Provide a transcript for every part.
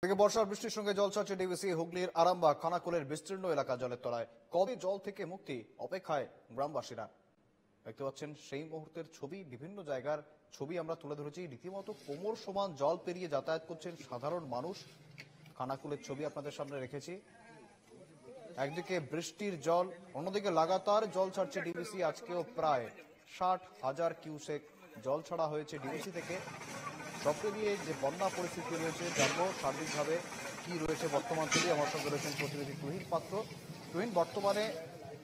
বর্ষার বৃষ্টির সঙ্গে জল ছাড়ছে ডিভিসি হুগলির আরামবাগ খানাকুলের বিস্তীর্ণ এলাকা জলের তলায়। কবে জল থেকে মুক্তি অপেক্ষায় গ্রামবাসীরা। দেখতে পাচ্ছেন সেই মুহূর্তের ছবি, বিভিন্ন জায়গার ছবি আমরা তুলে ধরেছি। রীতিমতো কোমর সমান জল পেরিয়ে যাতায়াত করছেন সাধারণ মানুষ। খানাকুলের ছবি আপনাদের সামনে রেখেছি। একদিকে বৃষ্টির জল, অন্যদিকে লাগাতার জল ছাড়ছে ডিভিসি। আজকেও প্রায় 60,000 কিউসেক জল ছাড়া হয়েছে ডিভিসি থেকে। সব মিলিয়ে যে বন্যা পরিস্থিতি রয়েছে, জানবো সার্বিকভাবে কি রয়েছে বর্তমান ছবি। আমার সঙ্গে রয়েছেন প্রতিনিধি তুহিন পাত্র। তুহিন, বর্তমানে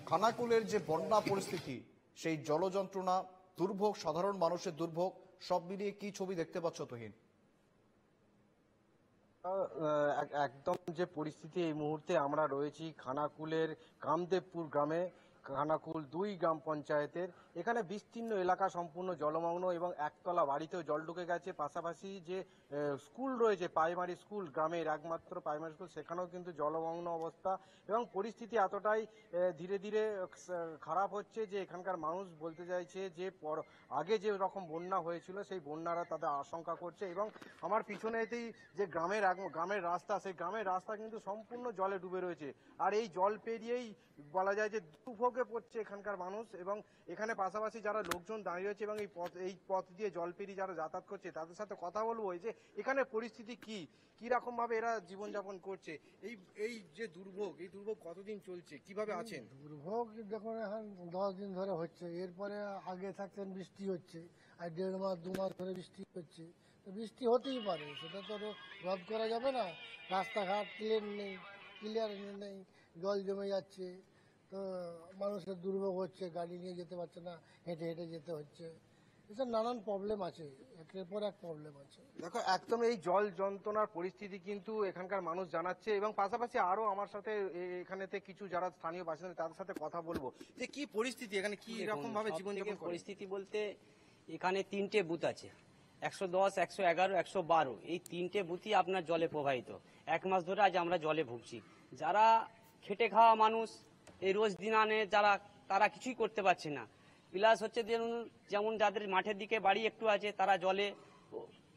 খানাকুলের যে বন্যা পরিস্থিতি, সেই জলযন্ত্রণা, দুর্ভোগ, সাধারণ মানুষের দুর্ভোগ, সব মিলিয়ে কি ছবি দেখতে পাচ্ছ তুহিন? একদম যে পরিস্থিতি এই মুহূর্তে আমরা রয়েছি খানাকুলের কামদেবপুর গ্রামে, খানাকুল 2 গ্রাম পঞ্চায়েতের। এখানে বিস্তীর্ণ এলাকা সম্পূর্ণ জলমগ্ন এবং একতলা বাড়িতেও জল ঢুকে গেছে। পাশাপাশি যে স্কুল রয়েছে, প্রাইমারি স্কুল, গ্রামের একমাত্র প্রাইমারি স্কুল, সেখানেও কিন্তু জলমগ্ন অবস্থা এবং পরিস্থিতি এতটাই ধীরে ধীরে খারাপ হচ্ছে যে এখানকার মানুষ বলতে চাইছে যে আগে যে রকম বন্যা হয়েছিল সেই বন্যারা তাদের আশঙ্কা করছে। এবং আমার পিছনেতেই যে গ্রামের রাস্তা, সেই গ্রামের রাস্তা কিন্তু সম্পূর্ণ জলে ডুবে রয়েছে। আর এই জল পেরিয়েই বলা যায় যে দুর্ভোগে পড়ছে এখানকার মানুষ। এবং এখানে পাশাপাশি যারা লোকজন দাঁড়িয়ে রয়েছে এবং এই পথ দিয়ে জল পেরিয়ে যারা যাতায়াত করছে তাদের সাথে কথা বলবো যে এখানে পরিস্থিতি কি রকম ভাবে এরা জীবনযাপন করছে। এই যে দুর্ভোগ, এই দুর্ভোগ কতদিন চলছে, কিভাবে আছেন? দুর্ভোগ দেখুন, এখন 10 দিন ধরে হচ্ছে। এরপরে আগে থাকতেন বৃষ্টি হচ্ছে, আর 1.5 মাস 2 মাস ধরে বৃষ্টি হচ্ছে। তো বৃষ্টি হতেই পারে, সেটা তো রদ করা যাবে না। রাস্তাঘাট ক্লিয়ার নেই, জল জমে যাচ্ছে। তো মানুষের দুর্ভোগ হচ্ছে, গাড়ি নিয়ে যেতে পারছে না, হেঁটে হেঁটে যেতে হচ্ছে। এসব নানান প্রবলেম আছে, একের পর এক প্রবলেম আছে। দেখো, একদম এই জল যন্ত্রণার পরিস্থিতি কিন্তু এখানকার মানুষ জানাচ্ছে। এবং পাশাপাশি আরো আমার সাথে এখানেতে কিছু যারা স্থানীয় বাসিন্দা তাদের সাথে কথা বলবো যে কি পরিস্থিতি এখানে, কি রকম ভাবে জীবনযাপন করে। পরিস্থিতি বলতে এখানে 3টে বুথ আছে, 110, 111, 112। এই 3টে বুথই আপনার জলে প্রবাহিত। 1 মাস ধরে আজ আমরা জলে ভুগছি। যারা খেটে খাওয়া মানুষ, এই রোজ দিন আনে যারা, তারা কিছুই করতে পারছে না। প্লাস হচ্ছে যেমন যাদের মাঠের দিকে বাড়ি একটু আছে, তারা জলে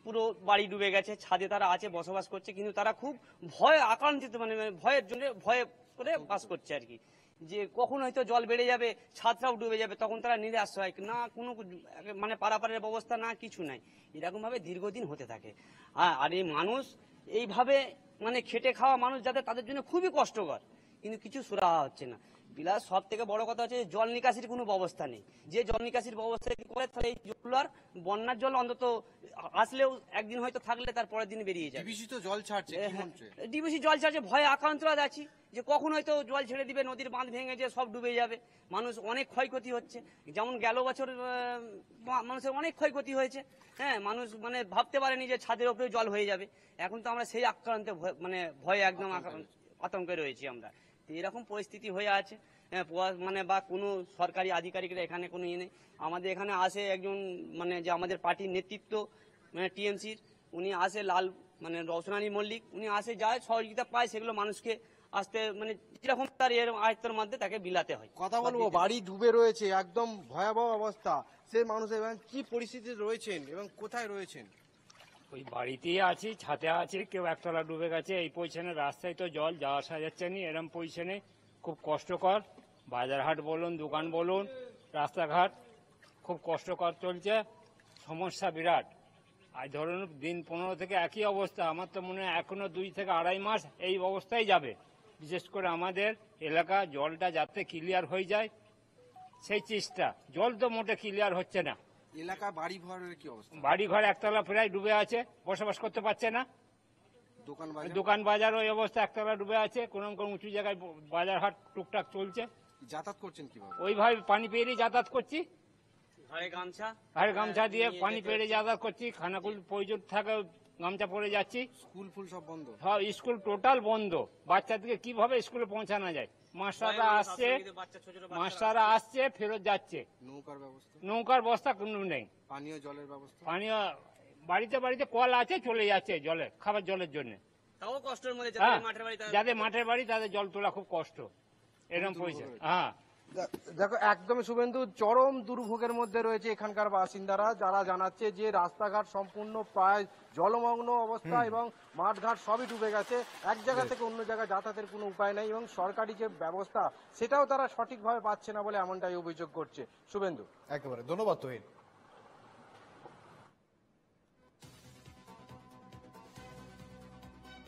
পুরো বাড়ি ডুবে গেছে। ছাদে তারা আছে, বসবাস করছে, কিন্তু তারা খুব ভয় আকাঙ্ক্ষিত, মানে ভয়ের জন্য ভয়ে করে বাস করছে আর কি। যে কখন হয়তো জল বেড়ে যাবে, ছাদটাও ডুবে যাবে, তখন তারা নিরাশ হয় না। কোনো মানে পারাপারের ব্যবস্থা না, কিছু নাই। এরকম ভাবে দীর্ঘদিন হতে থাকে। আর এই মানুষ এইভাবে মানে খেটে খাওয়া মানুষ যাদের, তাদের জন্য খুবই কষ্টকর, কিন্তু কিছু সুরাহা হচ্ছে না। প্লাস সব থেকে বড় কথা হচ্ছে জল নিকাশির কোনো ব্যবস্থা নেই। যে জল নিকাশির ব্যবস্থা করে তাহলে এই জল আর বন্যার জল অন্তত আসলেও একদিন হয়তো থাকলে তার পরের দিন বেরিয়ে যায়। ডিবিসি তো জল ছাড়ছে, ডিবিসি জল ছাড়ছে, ভয়ে আক্রান্তরা আছি যে কখন হয়তো জল ছেড়ে দিবে, নদীর বাঁধ ভেঙে যে সব ডুবে যাবে। মানুষ অনেক ক্ষয়ক্ষতি হচ্ছে। যেমন গেল বছর মানুষের অনেক ক্ষয়ক্ষতি হয়েছে। হ্যাঁ, মানুষ মানে ভাবতে পারেনি যে ছাদের ওপরে জল হয়ে যাবে। এখন তো আমরা সেই আক্রান্তে মানে ভয়ে একদম আতঙ্কে রয়েছি আমরা। এরকম পরিস্থিতি হয়ে আছে। মানে বা কোনো সরকারি আধিকারিকরা এখানে কোনো ইয়ে নেই। আমাদের এখানে আসে একজন, মানে যে আমাদের পার্টির নেতৃত্ব, মানে টিএমসির, উনি আসে, মানে রওশন আলী মল্লিক, উনি আসে, যায় সহযোগিতা পায়, সেগুলো মানুষকে আসতে মানে যেরকম তার এর আয়ত্তের মধ্যে তাকে বিলাতে হয়। কথা বলবো, বাড়ি ডুবে রয়েছে, একদম ভয়াবহ অবস্থা। সেই মানুষ এবং কি পরিস্থিতি রয়েছেন এবং কোথায় রয়েছেন? ওই বাড়িতেই আছি, ছাদে আছে, কেউ একতলা ডুবে গেছে। এই পজিশনে রাস্তায় তো জল যাওয়া আসা যাচ্ছে না। এরকম পজিশনে খুব কষ্টকর। বাজারহাট বলুন, দোকান বলুন, রাস্তাঘাট খুব কষ্টকর চলছে, সমস্যা বিরাট। আজ ধরুন দিন 15 থেকে একই অবস্থা। আমার তো মনে হয় এখনো 2 থেকে 2.5 মাস এই অবস্থায় যাবে। বিশেষ করে আমাদের এলাকা জলটা যাতে ক্লিয়ার হয়ে যায় সেই চেষ্টা। জল তো মোটে ক্লিয়ার হচ্ছে না। এলাকা বাড়ি ঘরের কি অবস্থা? বাড়ি ঘর একতলা প্রায় ডুবে আছে, বসবাস করতে পারছে না। দোকান বাজার ওই অবস্থা, একতলা ডুবে আছে। কোন উঁচু জায়গায় বাজার হাট টুকটাক চলছে। যাতায়াত করছেন কিভাবে? ওইভাবে পানি পেরিয়ে যাতায়াত করছি, ঘরে গামছা দিয়ে পানি পেরিয়ে যাতায়াত করছি। খানাকুল প্রয়োজন থাকে, গামছা পরে যাচ্ছি। স্কুল ফুল সব বন্ধ, সব স্কুল টোটাল বন্ধ। বাচ্চাদেরকে কিভাবে স্কুলে পৌঁছানো যায়? মাস্টাররা আসছে ফেরত যাচ্ছে। নৌকার ব্যবস্থা কোনো নেই। পানীয় জলের ব্যবস্থা, পানীয় বাড়িতে বাড়িতে কল আছে, চলে যাচ্ছে জলে, খাবার জলের জন্য। তাও কষ্টের মধ্যে যাদের মাঠের বাড়ি তাদের জল তোলা খুব কষ্ট। এরকম পয়সা। হ্যাঁ, দেখো একদমই শুভেন্দু, চরম দুর্ভোগের মধ্যে রয়েছে এখানকার বাসিন্দারা, যারা জানাচ্ছে যে রাস্তাঘাট সম্পূর্ণ প্রায় জলমগ্ন অবস্থা এবং মাঠঘাট সবই ডুবে গেছে। এক জায়গা থেকে অন্য জায়গায় যাতায়াতের কোনো উপায় নেই এবং সরকারি যে ব্যবস্থা সেটাও তারা সঠিকভাবে পাচ্ছে না বলে এমনটাই অভিযোগ করছে। শুভেন্দু, একেবারে ধন্যবাদ তুহিন।